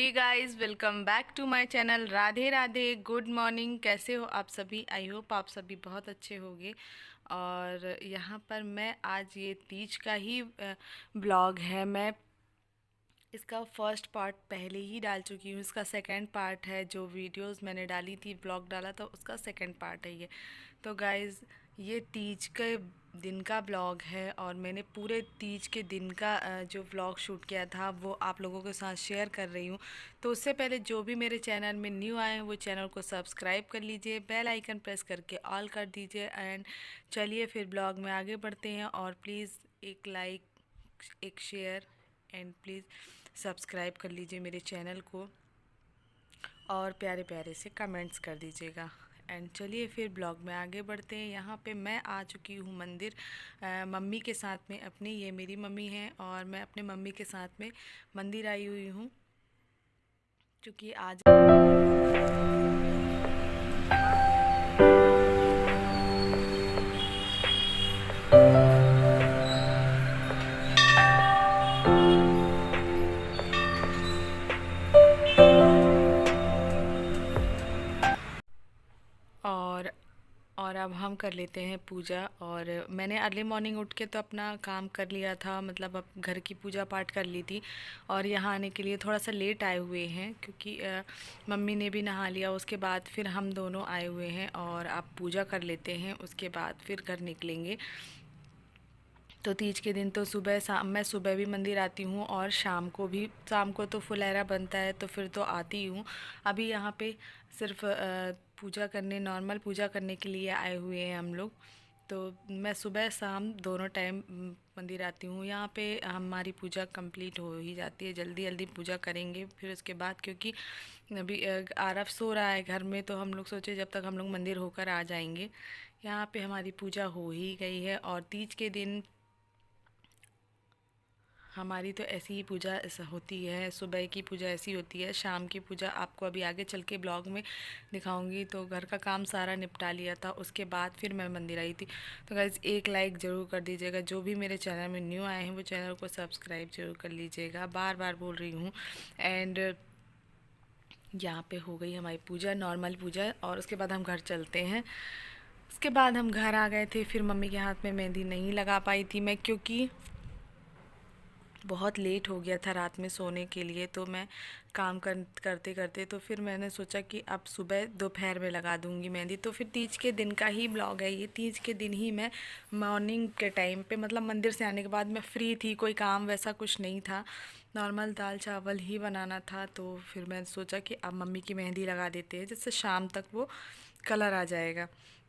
Hey guys, welcome back to my channel. Radhe Radhe, good morning. कैसे हो आप सभी? आई होप आप सभी बहुत अच्छे होंगे। और यहाँ पर मैं आज ये तीज का ही ब्लॉग है। मैं इसका फर्स्ट पार्ट पहले ही डाल चुकी हूँ। इसका सेकंड पार्ट है। जो वीडियोस मैंने डाली थी, ब्लॉग डाला था, उसका सेकंड पार्ट है ये। तो गाइज़, ये तीज के दिन का ब्लॉग है और मैंने पूरे तीज के दिन का जो व्लॉग शूट किया था वो आप लोगों के साथ शेयर कर रही हूँ। तो उससे पहले जो भी मेरे चैनल में न्यू आए हैं वो चैनल को सब्सक्राइब कर लीजिए, बेल आइकन प्रेस करके ऑल कर दीजिए। एंड चलिए फिर ब्लॉग में आगे बढ़ते हैं। और प्लीज़ एक लाइक, एक शेयर एंड प्लीज़ सब्सक्राइब कर लीजिए मेरे चैनल को और प्यारे प्यारे से कमेंट्स कर दीजिएगा। एंड चलिए फिर ब्लॉग में आगे बढ़ते हैं। यहाँ पे मैं आ चुकी हूँ मंदिर मम्मी के साथ में अपनी। ये मेरी मम्मी है और मैं अपने मम्मी के साथ में मंदिर आई हुई हूँ, क्योंकि आज और और अब हम कर लेते हैं पूजा। और मैंने अर्ली मॉर्निंग उठ के तो अपना काम कर लिया था, मतलब अब घर की पूजा पाठ कर ली थी। और यहाँ आने के लिए थोड़ा सा लेट आए हुए हैं, क्योंकि मम्मी ने भी नहा लिया। उसके बाद फिर हम दोनों आए हुए हैं और अब पूजा कर लेते हैं, उसके बाद फिर घर निकलेंगे। तो तीज के दिन तो सुबह शाम, मैं सुबह भी मंदिर आती हूँ और शाम को भी। शाम को तो फुलहरा बनता है तो फिर तो आती हूँ। अभी यहाँ पे सिर्फ पूजा करने, नॉर्मल पूजा करने के लिए आए हुए हैं हम लोग। तो मैं सुबह शाम दोनों टाइम मंदिर आती हूँ। यहाँ पे हमारी पूजा कंप्लीट हो ही जाती है, जल्दी जल्दी पूजा करेंगे फिर उसके बाद, क्योंकि अभी आरव सो रहा है घर में। तो हम लोग सोचे जब तक हम लोग मंदिर होकर आ जाएंगे। यहाँ पे हमारी पूजा हो ही गई है। और तीज के दिन हमारी तो ऐसी ही पूजा ऐसा होती है। सुबह की पूजा ऐसी होती है, शाम की पूजा आपको अभी आगे चल के ब्लॉग में दिखाऊंगी। तो घर का काम सारा निपटा लिया था, उसके बाद फिर मैं मंदिर आई थी। तो गाइज़, एक लाइक ज़रूर कर दीजिएगा। जो भी मेरे चैनल में न्यू आए हैं वो चैनल को सब्सक्राइब जरूर कर लीजिएगा, बार बार बोल रही हूँ। एंड यहाँ पे हो गई हमारी पूजा, नॉर्मल पूजा। और उसके बाद हम घर चलते हैं। उसके बाद हम घर आ गए थे। फिर मम्मी के हाथ में मेहंदी नहीं लगा पाई थी मैं, क्योंकि बहुत लेट हो गया था रात में सोने के लिए। तो मैं काम करते करते तो फिर मैंने सोचा कि अब सुबह दोपहर में लगा दूंगी मेहंदी। तो फिर तीज के दिन का ही ब्लॉग है ये। तीज के दिन ही मैं मॉर्निंग के टाइम पे, मतलब मंदिर से आने के बाद मैं फ्री थी, कोई काम वैसा कुछ नहीं था, नॉर्मल दाल चावल ही बनाना था। तो फिर मैंने सोचा कि अब मम्मी की मेहंदी लगा देते हैं, जिससे शाम तक वो कलर आ जाएगा।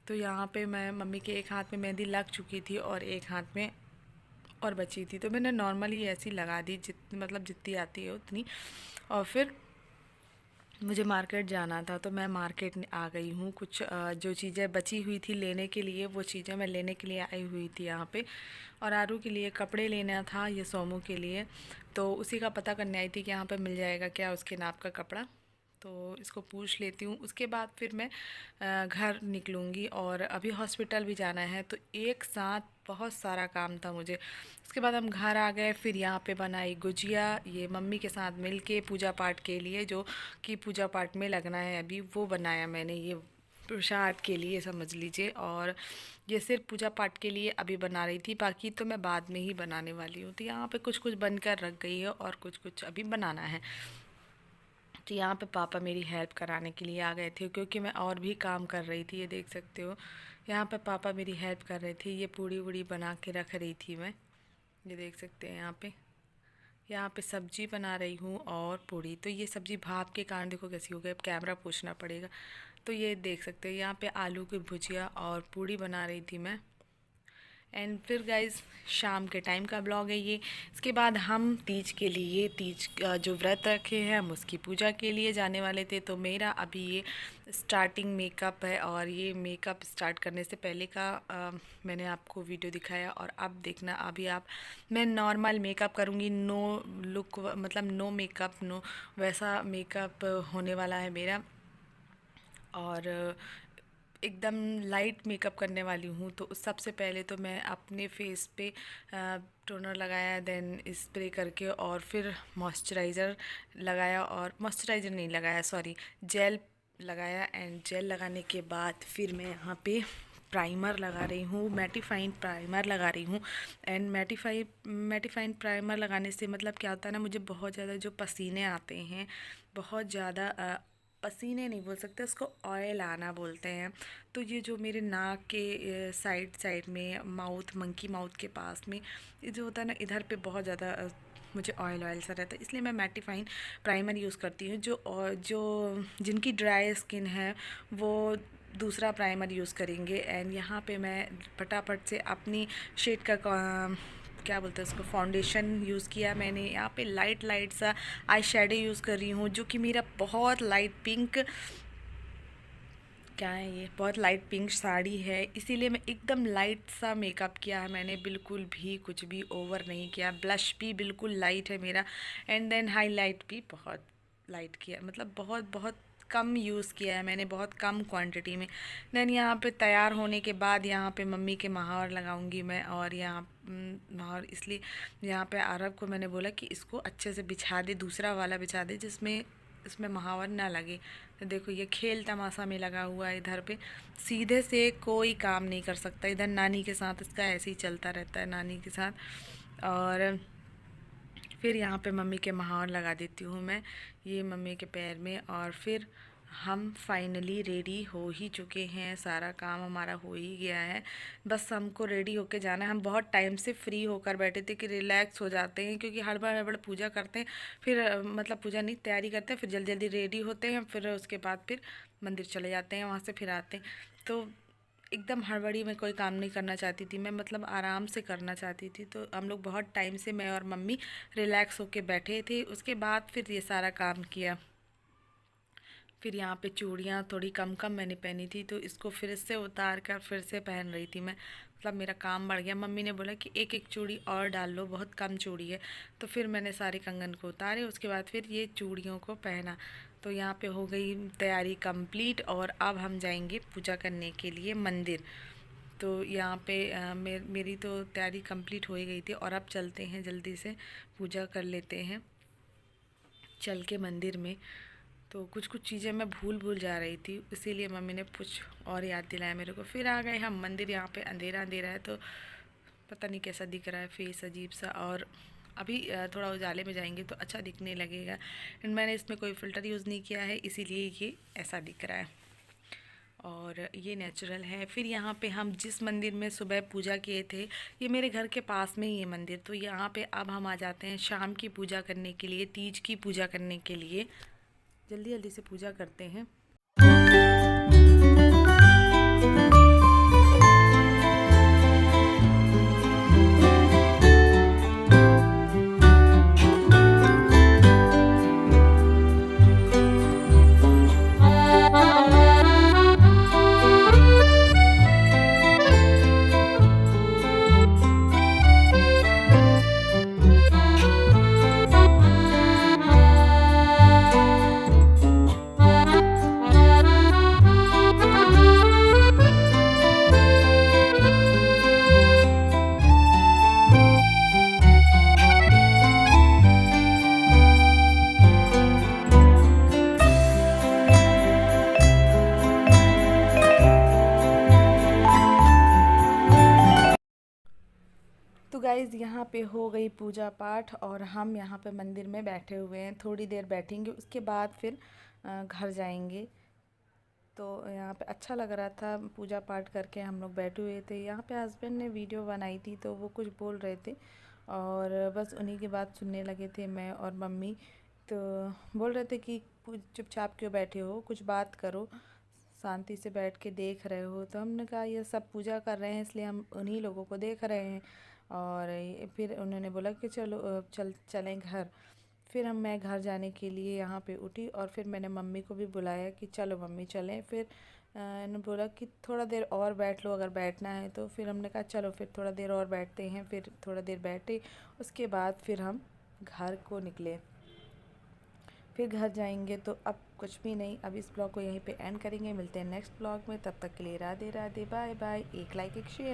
तो यहाँ पे मैं, मम्मी के एक हाथ में मेहंदी लग चुकी थी और एक हाथ में और बची थी। तो मैंने नॉर्मली ऐसी लगा दी, मतलब जितनी आती है उतनी। और फिर मुझे मार्केट जाना था तो मैं मार्केट आ गई हूँ। कुछ जो चीज़ें बची हुई थी लेने के लिए, वो चीज़ें मैं लेने के लिए आई हुई थी यहाँ पे। और आरू के लिए कपड़े लेना था, ये सोमू के लिए। तो उसी का पता करने आई थी कि यहाँ पे मिल जाएगा क्या उसके नाप का कपड़ा। तो इसको पूछ लेती हूँ, उसके बाद फिर मैं घर निकलूँगी। और अभी हॉस्पिटल भी जाना है, तो एक साथ बहुत सारा काम था मुझे। उसके बाद हम घर आ गए। फिर यहाँ पे बनाई गुजिया, ये मम्मी के साथ मिल के पूजा पाठ के लिए, जो कि पूजा पाठ में लगना है अभी, वो बनाया मैंने, ये प्रसाद के लिए समझ लीजिए। और ये सिर्फ पूजा पाठ के लिए अभी बना रही थी, बाकी तो मैं बाद में ही बनाने वाली हूँ। तो यहाँ पे कुछ कुछ बनकर रख गई है और कुछ कुछ अभी बनाना है। तो यहाँ पे पापा मेरी हेल्प कराने के लिए आ गए थे, क्योंकि मैं और भी काम कर रही थी। ये देख सकते हो, यहाँ पे पापा मेरी हेल्प कर रहे थे। ये पूड़ी वूड़ी बना के रख रही थी मैं, ये देख सकते हैं। यहाँ पे सब्जी बना रही हूँ और पूड़ी। तो ये सब्जी भाप के कारण देखो कैसी हो गई, अब कैमरा पूछना पड़ेगा। तो ये देख सकते हैं, यहाँ पे आलू की भुजिया और पूड़ी बना रही थी मैं। एंड फिर गाइज, शाम के टाइम का ब्लॉग है ये। इसके बाद हम तीज के लिए, तीज का जो व्रत रखे हैं, हम उसकी पूजा के लिए जाने वाले थे। तो मेरा अभी ये स्टार्टिंग मेकअप है। और ये मेकअप स्टार्ट करने से पहले का मैंने आपको वीडियो दिखाया। और अब देखना, अभी आप, मैं नॉर्मल मेकअप करूँगी, नो लुक, मतलब नो मेकअप, नो वैसा मेकअप होने वाला है मेरा। और एकदम लाइट मेकअप करने वाली हूँ। तो सबसे पहले तो मैं अपने फेस पे टोनर लगाया, देन स्प्रे करके, और फिर मॉइस्चराइज़र लगाया, और मॉइस्चराइज़र नहीं लगाया, सॉरी, जेल लगाया। एंड जेल लगाने के बाद फिर मैं यहाँ पे प्राइमर लगा रही हूँ, मैटिफाइंग प्राइमर लगा रही हूँ। एंड मैटिफाइंग प्राइमर लगाने से मतलब क्या होता है ना, मुझे बहुत ज़्यादा जो पसीने आते हैं, बहुत ज़्यादा पसीने नहीं बोल सकते उसको, ऑयल आना बोलते हैं। तो ये जो मेरे नाक के साइड साइड में, माउथ, मंकी माउथ के पास में ये जो होता है ना, इधर पे बहुत ज़्यादा मुझे ऑयल ऑयल सा रहता है, इसलिए मैं मैटिफाइंग प्राइमर यूज़ करती हूँ। जो जिनकी ड्राई स्किन है वो दूसरा प्राइमर यूज़ करेंगे। एंड यहाँ पे मैं फटाफट से अपनी शेड का क्या बोलते हैं उसको, फाउंडेशन यूज़ किया मैंने। यहाँ पे लाइट लाइट सा आई शेडो यूज़ कर रही हूँ, जो कि मेरा बहुत लाइट पिंक, क्या है ये, बहुत लाइट पिंक साड़ी है, इसीलिए मैं एकदम लाइट सा मेकअप किया है मैंने, बिल्कुल भी कुछ भी ओवर नहीं किया। ब्लश भी बिल्कुल लाइट है मेरा, एंड देन हाईलाइट भी बहुत लाइट किया, मतलब बहुत बहुत कम यूज़ किया है मैंने, बहुत कम क्वांटिटी में। देन यहाँ पे तैयार होने के बाद यहाँ पे मम्मी के महावर लगाऊंगी मैं, और यहाँ महावर इसलिए यहाँ पे अरब को मैंने बोला कि इसको अच्छे से बिछा दे, दूसरा वाला बिछा दे जिसमें इसमें महावर ना लगे। तो देखो ये खेल तमाशा में लगा हुआ है, इधर पे सीधे से कोई काम नहीं कर सकता। इधर नानी के साथ इसका ऐसे ही चलता रहता है, नानी के साथ। और फिर यहाँ पे मम्मी के महावर लगा देती हूँ मैं, ये मम्मी के पैर में। और फिर हम फाइनली रेडी हो ही चुके हैं, सारा काम हमारा हो ही गया है, बस हमको रेडी होके जाना है। हम बहुत टाइम से फ्री होकर बैठे थे कि रिलैक्स हो जाते हैं, क्योंकि हड़बड़ हड़बड़ पूजा करते हैं, फिर मतलब पूजा नहीं, तैयारी करते हैं, फिर जल्दी जल्दी रेडी होते हैं, फिर उसके बाद फिर मंदिर चले जाते हैं, वहाँ से फिर आते हैं। तो एकदम हड़बड़ी में कोई काम नहीं करना चाहती थी मैं, मतलब आराम से करना चाहती थी। तो हम लोग बहुत टाइम से, मैं और मम्मी, रिलैक्स होके बैठे थे। उसके बाद फिर ये सारा काम किया। फिर यहाँ पे चूड़ियाँ थोड़ी कम कम मैंने पहनी थी, तो इसको फिर से उतार कर फिर से पहन रही थी मैं, मतलब मेरा काम बढ़ गया। मम्मी ने बोला कि एक एक चूड़ी और डाल लो, बहुत कम चूड़ी है। तो फिर मैंने सारे कंगन को उतारे, उसके बाद फिर ये चूड़ियों को पहना। तो यहाँ पे हो गई तैयारी कंप्लीट, और अब हम जाएंगे पूजा करने के लिए मंदिर। तो यहाँ पे मेरी तो तैयारी कंप्लीट हो ही गई थी, और अब चलते हैं, जल्दी से पूजा कर लेते हैं चल के मंदिर में। तो कुछ कुछ चीज़ें मैं भूल जा रही थी, इसीलिए मम्मी ने कुछ और याद दिलाया मेरे को। फिर आ गए हम मंदिर। यहाँ पे अंधेरा अंधेरा है, तो पता नहीं कैसा दिख रहा है फेस, अजीब सा। और अभी थोड़ा उजाले में जाएंगे तो अच्छा दिखने लगेगा। एंड मैंने इसमें कोई फ़िल्टर यूज़ नहीं किया है, इसीलिए ये ऐसा दिख रहा है, और ये नेचुरल है। फिर यहाँ पे हम जिस मंदिर में सुबह पूजा किए थे, ये मेरे घर के पास में ही है मंदिर। तो यहाँ पे अब हम आ जाते हैं शाम की पूजा करने के लिए, तीज की पूजा करने के लिए। जल्दी जल्दी से पूजा करते हैं। तो गाइज़ यहाँ पे हो गई पूजा पाठ, और हम यहाँ पे मंदिर में बैठे हुए हैं, थोड़ी देर बैठेंगे, उसके बाद फिर घर जाएंगे। तो यहाँ पे अच्छा लग रहा था, पूजा पाठ करके हम लोग बैठे हुए थे। यहाँ पे हस्बैंड ने वीडियो बनाई थी, तो वो कुछ बोल रहे थे, और बस उन्हीं की बात सुनने लगे थे मैं और मम्मी। तो बोल रहे थे कि चुपचाप क्यों बैठे हो, कुछ बात करो, शांति से बैठ के देख रहे हो। तो हमने कहा ये सब पूजा कर रहे हैं, इसलिए हम उन्हीं लोगों को देख रहे हैं। और फिर उन्होंने बोला कि चलो चलें घर। फिर मैं घर जाने के लिए यहाँ पे उठी, और फिर मैंने मम्मी को भी बुलाया कि चलो मम्मी चलें। फिर इन्होंने बोला कि थोड़ा देर और बैठ लो अगर बैठना है। तो फिर हमने कहा चलो फिर थोड़ा देर और बैठते हैं। फिर थोड़ा देर बैठे, उसके बाद फिर हम घर को निकले। फिर घर जाएंगे। तो अब कुछ भी नहीं, अब इस ब्लॉग को यहीं पे एंड करेंगे। मिलते हैं नेक्स्ट ब्लॉग में, तब तक के लिए राधे राधे, बाय बाय। एक लाइक एक शेयर।